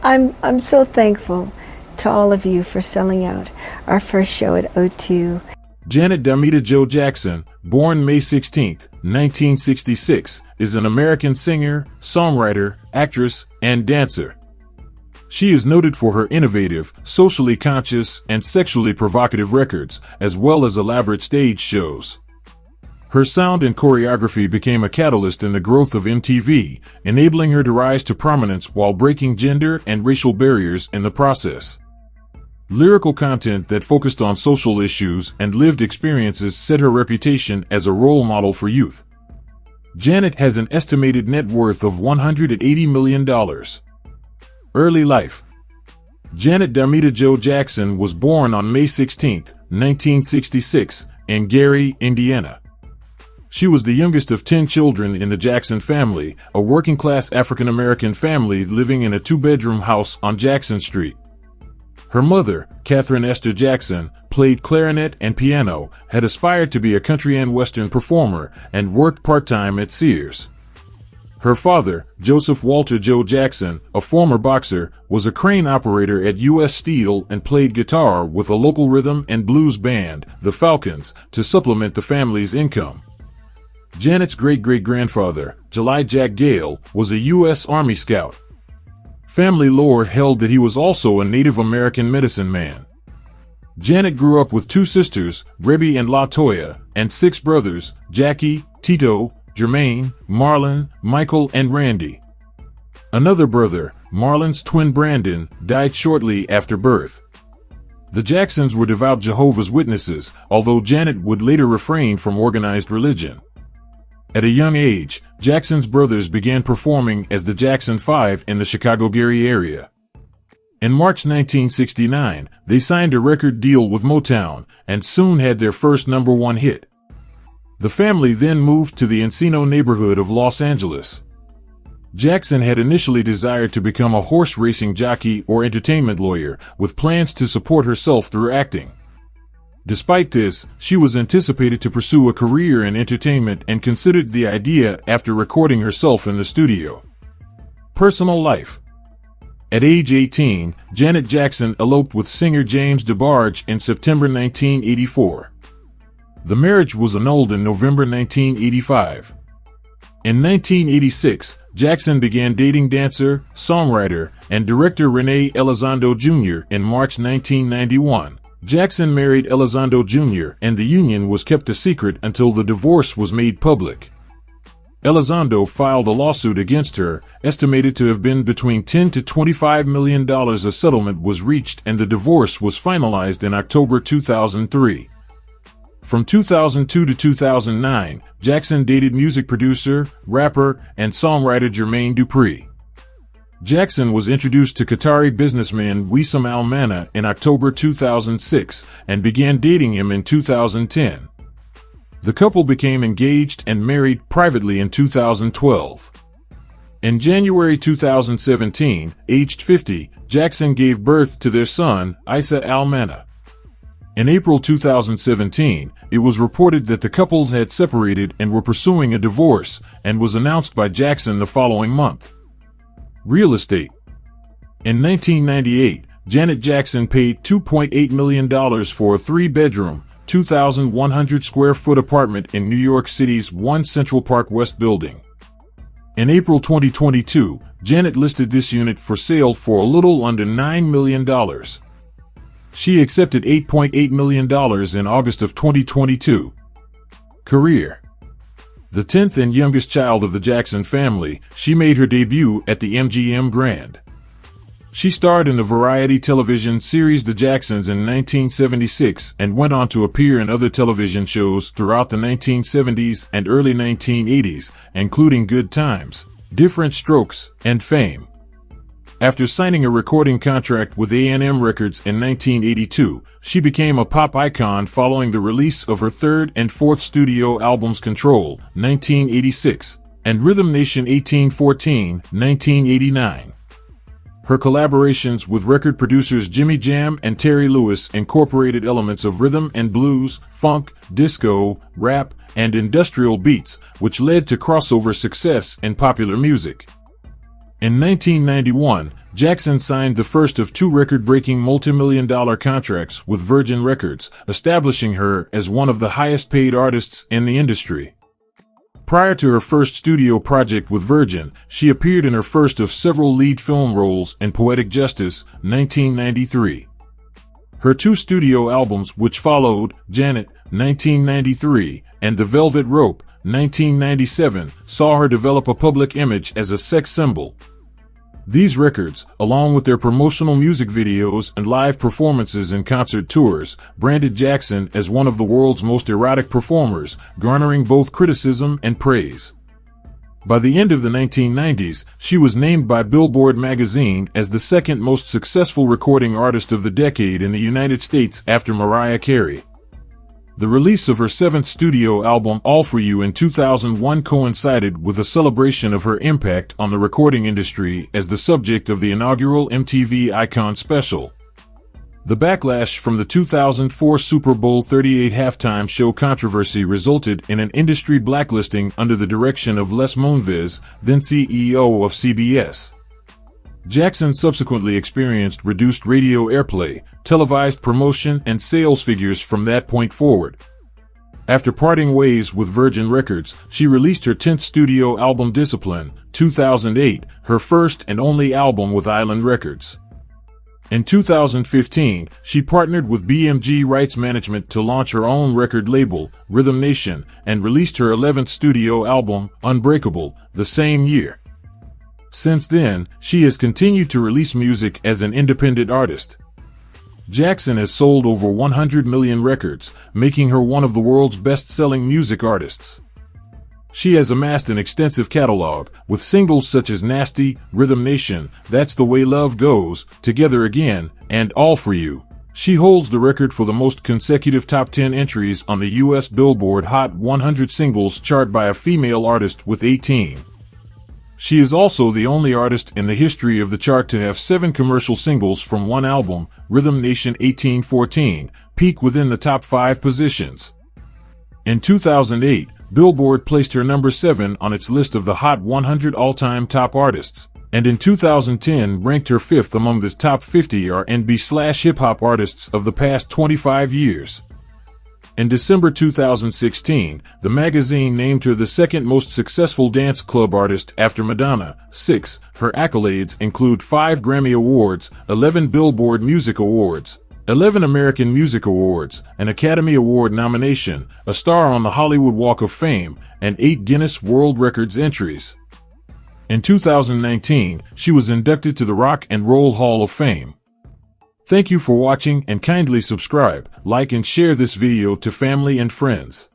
I'm so thankful to all of you for selling out our first show at O2. Janet Damita Jo Jackson, born May 16, 1966, is an American singer, songwriter, actress, and dancer. She is noted for her innovative, socially conscious, and sexually provocative records, as well as elaborate stage shows. Her sound and choreography became a catalyst in the growth of MTV, enabling her to rise to prominence while breaking gender and racial barriers in the process. Lyrical content that focused on social issues and lived experiences set her reputation as a role model for youth. Janet has an estimated net worth of $180 million. Early life. Janet Damita Jo Jackson was born on May 16, 1966, in Gary, Indiana. She was the youngest of 10 children in the Jackson family, a working-class African-American family living in a two-bedroom house on Jackson Street. Her mother, Catherine Esther Jackson, played clarinet and piano, had aspired to be a country and western performer, and worked part-time at Sears. Her father, Joseph Walter Joe Jackson, a former boxer, was a crane operator at U.S. Steel and played guitar with a local rhythm and blues band, the Falcons, to supplement the family's income. Janet's great-great-grandfather, July Jack Gale, was a U.S. Army Scout. Family lore held that he was also a Native American medicine man. Janet grew up with two sisters, Rebby and LaToya, and 6 brothers, Jackie, Tito, Jermaine, Marlon, Michael, and Randy. Another brother, Marlon's twin Brandon, died shortly after birth. The Jacksons were devout Jehovah's Witnesses, although Janet would later refrain from organized religion. At a young age, Jackson's brothers began performing as the Jackson Five in the Chicago-Gary area. In March 1969, they signed a record deal with Motown, and soon had their first #1 hit. The family then moved to the Encino neighborhood of Los Angeles. Jackson had initially desired to become a horse racing jockey or entertainment lawyer, with plans to support herself through acting. Despite this, she was anticipated to pursue a career in entertainment and considered the idea after recording herself in the studio. Personal life. At age 18, Janet Jackson eloped with singer James DeBarge in September 1984. The marriage was annulled in November 1985. In 1986, Jackson began dating dancer, songwriter, and director Renee Elizondo Jr. In March 1991. Jackson married Elizondo Jr., and the union was kept a secret until the divorce was made public. Elizondo filed a lawsuit against her, estimated to have been between $10 to $25 million. A settlement was reached and the divorce was finalized in October 2003. From 2002 to 2009, Jackson dated music producer, rapper, and songwriter Jermaine Dupri. Jackson was introduced to Qatari businessman Wissam Al Mana in October 2006 and began dating him in 2010. The couple became engaged and married privately in 2012. In January 2017, aged 50, Jackson gave birth to their son, Issa Al Mana. In April 2017, it was reported that the couple had separated and were pursuing a divorce, and was announced by Jackson the following month. Real estate. In 1998, Janet Jackson paid $2.8 million for a 3-bedroom, 2,100 square foot apartment in New York City's One Central Park West building. In April 2022, Janet listed this unit for sale for a little under $9 million. She accepted $8.8 million in August of 2022. Career. The 10th and youngest child of the Jackson family, she made her debut at the MGM Grand. She starred in the variety television series The Jacksons in 1976 and went on to appear in other television shows throughout the 1970s and early 1980s, including Good Times, Different Strokes, and Fame. After signing a recording contract with A&M Records in 1982, she became a pop icon following the release of her third and fourth studio albums Control, 1986, and Rhythm Nation 1814, 1989. Her collaborations with record producers Jimmy Jam and Terry Lewis incorporated elements of rhythm and blues, funk, disco, rap, and industrial beats, which led to crossover success in popular music. In 1991, Jackson signed the first of two record-breaking multi-million-dollar contracts with Virgin Records, establishing her as one of the highest-paid artists in the industry. Prior to her first studio project with Virgin, she appeared in her first of several lead film roles in Poetic Justice, 1993. Her two studio albums which followed, Janet, 1993, and The Velvet Rope, 1997, saw her develop a public image as a sex symbol. These records, along with their promotional music videos and live performances and concert tours, branded Jackson as one of the world's most erotic performers, garnering both criticism and praise. By the end of the 1990s, she was named by Billboard magazine as the second most successful recording artist of the decade in the United States after Mariah Carey. The release of her seventh studio album, All For You, in 2001 coincided with a celebration of her impact on the recording industry as the subject of the inaugural MTV Icon special. The backlash from the 2004 Super Bowl 38 halftime show controversy resulted in an industry blacklisting under the direction of Les Moonves, then CEO of CBS. Jackson subsequently experienced reduced radio airplay, televised promotion, and sales figures from that point forward. After parting ways with Virgin Records, she released her 10th studio album, Discipline, 2008, her first and only album with Island Records. In 2015, she partnered with BMG Rights Management to launch her own record label, Rhythm Nation, and released her 11th studio album, Unbreakable, the same year. Since then, she has continued to release music as an independent artist. Jackson has sold over 100 million records, making her one of the world's best-selling music artists. She has amassed an extensive catalog, with singles such as Nasty, Rhythm Nation, That's the Way Love Goes, Together Again, and All For You. She holds the record for the most consecutive top 10 entries on the U.S. Billboard Hot 100 Singles chart by a female artist with 18. She is also the only artist in the history of the chart to have 7 commercial singles from one album, Rhythm Nation 1814, peak within the top 5 positions. In 2008, Billboard placed her number 7 on its list of the Hot 100 all-time top artists, and in 2010 ranked her 5th among the top 50 R&B/hip-hop artists of the past 25 years. In December 2016, the magazine named her the second most successful dance club artist after Madonna. 6. Her accolades include 5 Grammy Awards, 11 Billboard Music Awards, 11 American Music Awards, an Academy Award nomination, a star on the Hollywood Walk of Fame, and 8 Guinness World Records entries. In 2019, she was inducted to the Rock and Roll Hall of Fame. Thank you for watching, and kindly subscribe, like and share this video to family and friends.